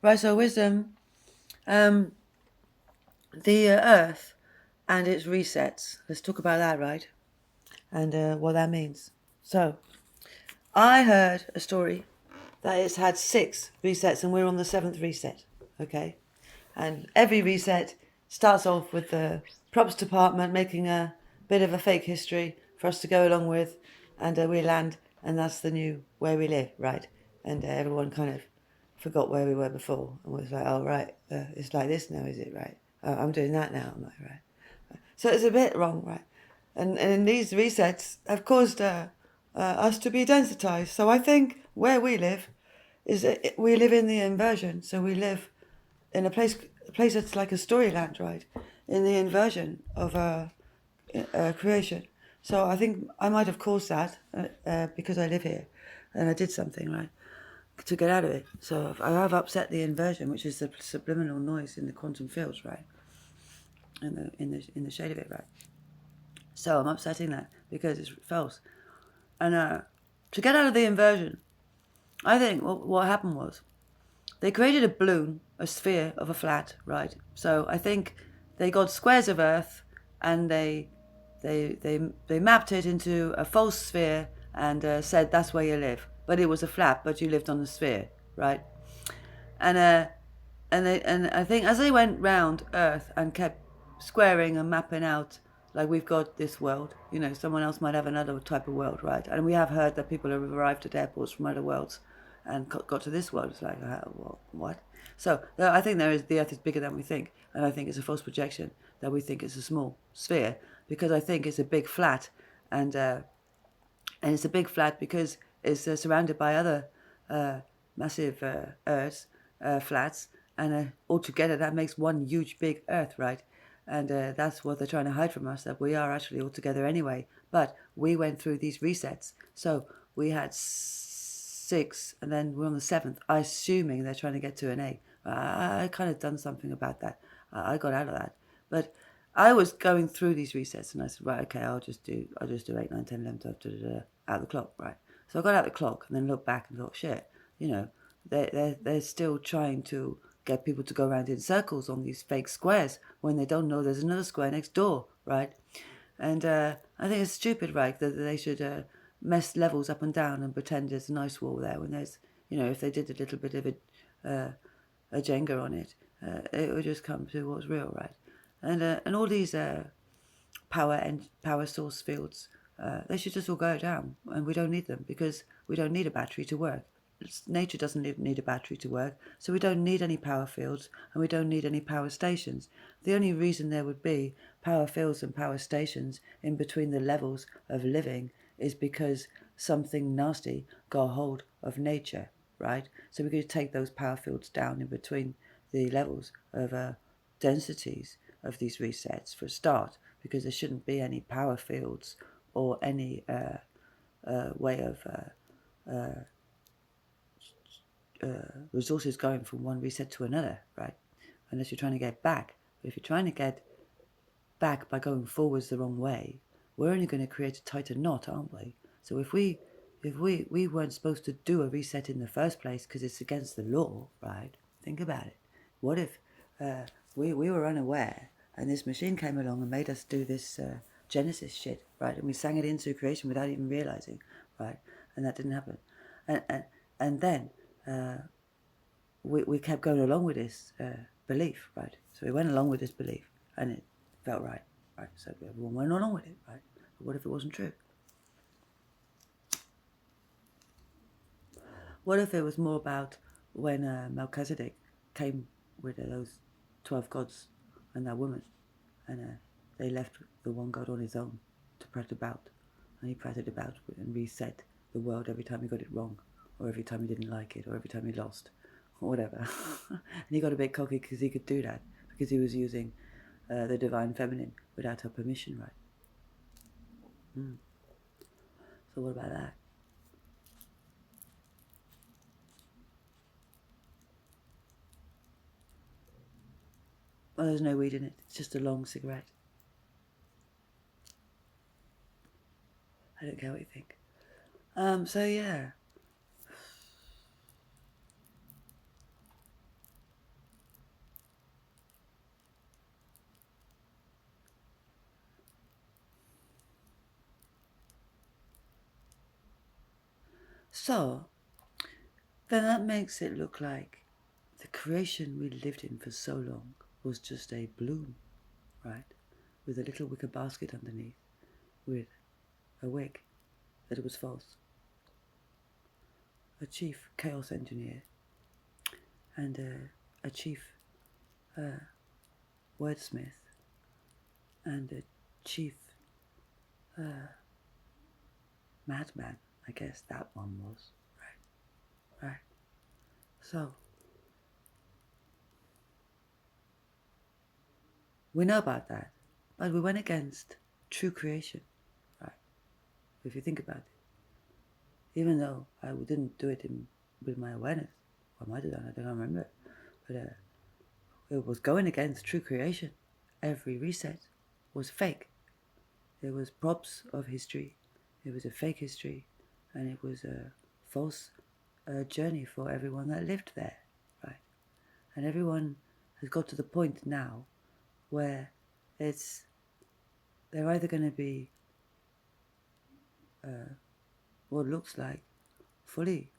Right, so wisdom, um, the Earth and its resets. Let's talk about that, right? And what that means. So, I heard a story that it's had 6 resets and we're on the 7th reset, okay? And every reset starts off with the props department making a bit of a fake history for us to go along with, and we land, and that's the new where we live, right? And everyone kind of forgot where we were before and was like, oh, right, it's like this now, is it, right? I'm doing that now, am I, right? So it's a bit wrong, right? And these resets have caused us to be densitized. So I think where we live is we live in the inversion. So we live in a place that's like a storyland, right? In the inversion of creation. So I think I might have caused that because I live here, and I did something right to get out of it. So I have upset the inversion, which is the subliminal noise in the quantum fields, right? In the shade of it, right? So I'm upsetting that because it's false. And to get out of the inversion, I think what happened was they created a balloon, a sphere of a flat, right? So I think they got squares of Earth and they mapped it into a false sphere and said that's where you live. But it was a flat, but you lived on the sphere, right? And I think as they went round Earth and kept squaring and mapping out, like we've got this world, someone else might have another type of world, right? And we have heard that people have arrived at airports from other worlds and got to this world. It's like, what? So I think the Earth is bigger than we think, and I think it's a false projection that we think it's a small sphere, because I think it's a big flat, and it's a big flat because it's surrounded by other massive Earths, flats, and altogether that makes one huge big Earth, right? And that's what they're trying to hide from us, that we are actually all together anyway. But we went through these resets, so we had 6, and then we're on the 7th. Assuming they're trying to get to an 8. I kind of done something about that. I got out of that, but I was going through these resets, and I said, right, okay, I'll just do 8, 9, 10, 11, 12, out the clock, right? So I got out the clock and then looked back and thought, shit, they're still trying to get people to go around in circles on these fake squares when they don't know there's another square next door, right? And I think it's stupid, right, that they should mess levels up and down and pretend there's a nice wall there when there's, if they did a little bit of a Jenga on it, it would just come to what's real, right? And all these power source fields, they should just all go down, and we don't need them because we don't need a battery to work. Nature doesn't need a battery to work, so we don't need any power fields and we don't need any power stations. The only reason there would be power fields and power stations in between the levels of living is because something nasty got hold of nature, right? So we could take those power fields down in between the levels of densities of these resets for a start, because there shouldn't be any power fields or any way of resources going from one reset to another, right? Unless you're trying to get back. But if you're trying to get back by going forwards the wrong way, we're only going to create a tighter knot, aren't we? So if we weren't supposed to do a reset in the first place because it's against the law, right? Think about it. What if we were unaware and this machine came along and made us do this Genesis shit, right? And we sang it into creation without even realizing, right? And that didn't happen. And then we kept going along with this belief, right? So we went along with this belief, and it felt right, right? So everyone went along with it, right? But what if it wasn't true? What if it was more about when Melchizedek came with those 12 gods and that woman, and they left the one god on his own to prat about, and he pratted about and reset the world every time he got it wrong, or every time he didn't like it, or every time he lost, or whatever. And he got a bit cocky because he could do that, because he was using the divine feminine without her permission, right? So what about that? Well, there's no weed in it. It's just a long cigarette. I don't care what you think. So yeah. So, then that makes it look like the creation we lived in for so long was just a bloom, right? With a little wicker basket underneath, with a wig that it was false. A chief chaos engineer and a chief wordsmith and a chief madman, I guess that one was. Right. So, we know about that, but we went against true creation, right? If you think about it. Even though I didn't do it with my awareness. Or I might have done, I don't remember. But it was going against true creation. Every reset was fake. It was props of history. It was a fake history. And it was a false journey for everyone that lived there, right? And everyone has got to the point now where they're either going to be what looks like fully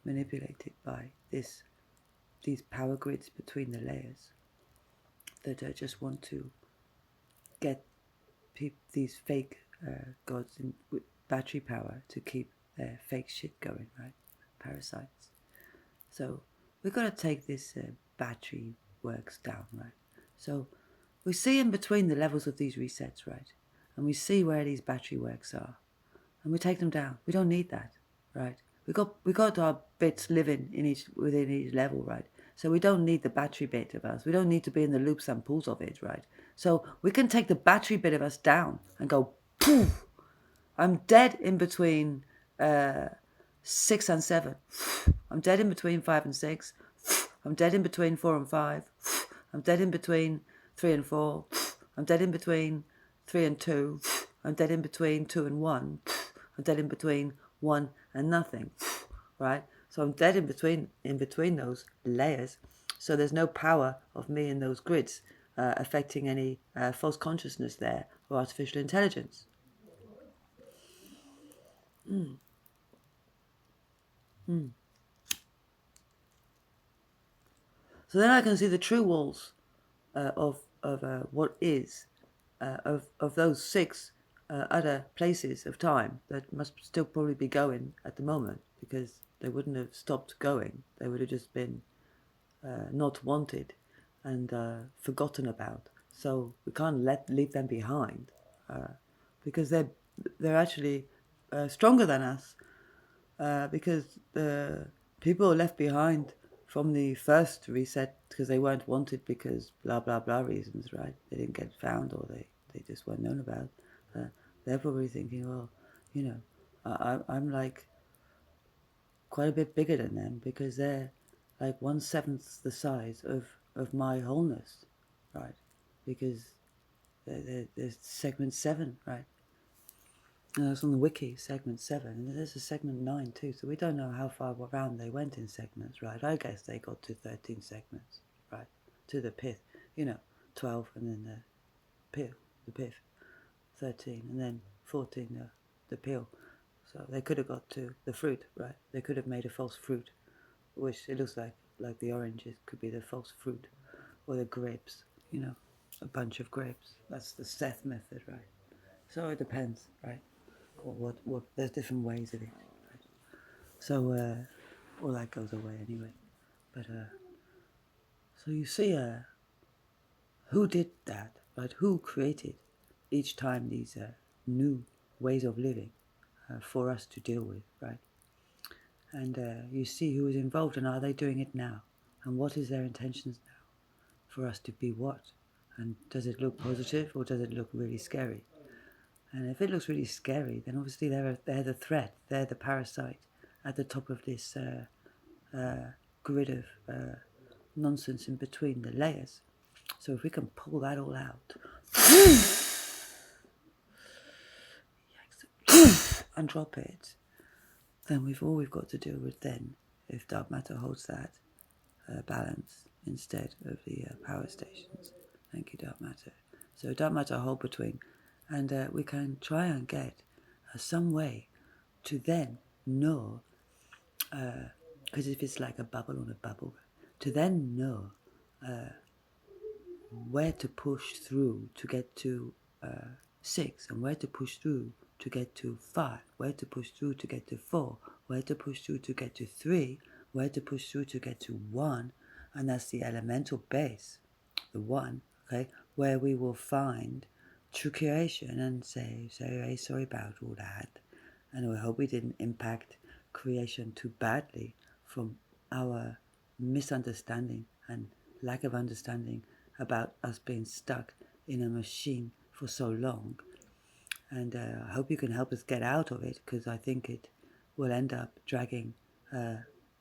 manipulated by these power grids between the layers that just want to get these fake gods with battery power to keep their fake shit going, right? Parasites. So we've got to take this battery works down, right? So we see in between the levels of these resets, right? And we see where these battery works are, and we take them down. We don't need that, right? We got our bits living within each level, right? So we don't need the battery bit of us. We don't need to be in the loops and pulls of it, right? So we can take the battery bit of us down and go, poof! I'm dead in between 6 and 7. I'm dead in between 5 and 6. I'm dead in between 4 and 5. I'm dead in between 3 and 4. I'm dead in between 3 and 2. I'm dead in between 2 and 1. I'm dead in between 1 and nothing, right? So I'm dead in between those layers. So there's no power of me in those grids affecting any false consciousness there or artificial intelligence. So then I can see the true walls of what is of those 6 other places of time that must still probably be going at the moment, because they wouldn't have stopped going. They would have just been not wanted and forgotten about. So we can't leave them behind because they're actually stronger than us, because the people left behind from the first reset because they weren't wanted because blah blah blah reasons, right? They didn't get found, or they just weren't known about. They're probably thinking, well, I'm like quite a bit bigger than them because they're like 1/7 the size of my wholeness, right? Because they're segment 7, right? It's on the wiki, segment 7, and there's a segment 9 too, so we don't know how far around they went in segments, right? I guess they got to 13 segments, right? To the pith, 12, and then the pith, 13, and then 14, the peel. So they could have got to the fruit, right? They could have made a false fruit, which it looks like the oranges could be the false fruit, or the grapes, a bunch of grapes. That's the Seth method, right? So it depends, right? What there's different ways of it. Right? So all that goes away anyway. But so you see, who did that, right? Who created each time these new ways of living for us to deal with, right? And you see who is involved, and are they doing it now? And what is their intentions now for us to be what? And does it look positive, or does it look really scary? And if it looks really scary, then obviously they're the threat. They're the parasite at the top of this grid of nonsense in between the layers. So if we can pull that all out and drop it, then we've got to deal with then, if dark matter holds that balance instead of the power stations. Thank you, dark matter. So dark matter hold between, and we can try and get some way to then know, because if it's like a bubble on a bubble, to then know where to push through to get to 6, and where to push through to get to 5, where to push through to get to 4, where to push through to get to 3, where to push through to get to 1, and that's the elemental base, the 1, okay, where we will find true creation and say very sorry about all that, and we hope we didn't impact creation too badly from our misunderstanding and lack of understanding about us being stuck in a machine for so long. And I hope you can help us get out of it, because I think it will end up dragging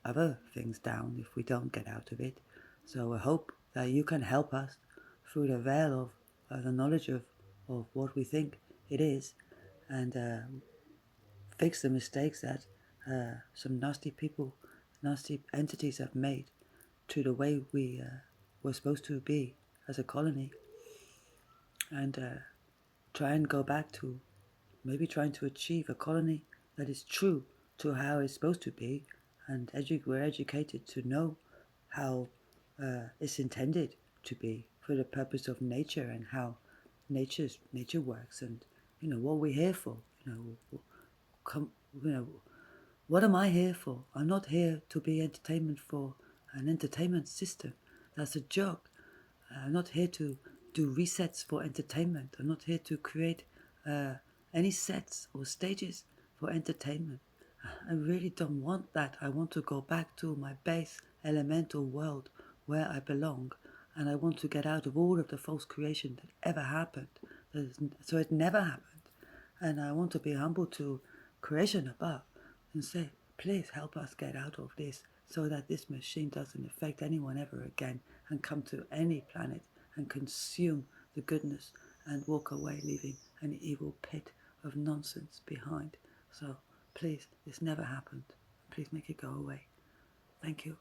other things down if we don't get out of it. So I hope that you can help us through the veil of the knowledge of what we think it is, and fix the mistakes that some nasty people, nasty entities have made to the way we were supposed to be as a colony, and try and go back to maybe trying to achieve a colony that is true to how it's supposed to be, and we're educated to know how it's intended to be for the purpose of nature, and how nature works, and what we're here for. Come, what am I here for? I'm not here to be entertainment for an entertainment system. That's a joke. I'm not here to do resets for entertainment. I'm not here to create any sets or stages for entertainment. I really don't want that. I want to go back to my base elemental world where I belong, and I want to get out of all of the false creation that ever happened, so it never happened. And I want to be humble to creation above and say, please help us get out of this, so that this machine doesn't affect anyone ever again and come to any planet and consume the goodness and walk away leaving an evil pit of nonsense behind. So please, this never happened. Please make it go away. Thank you.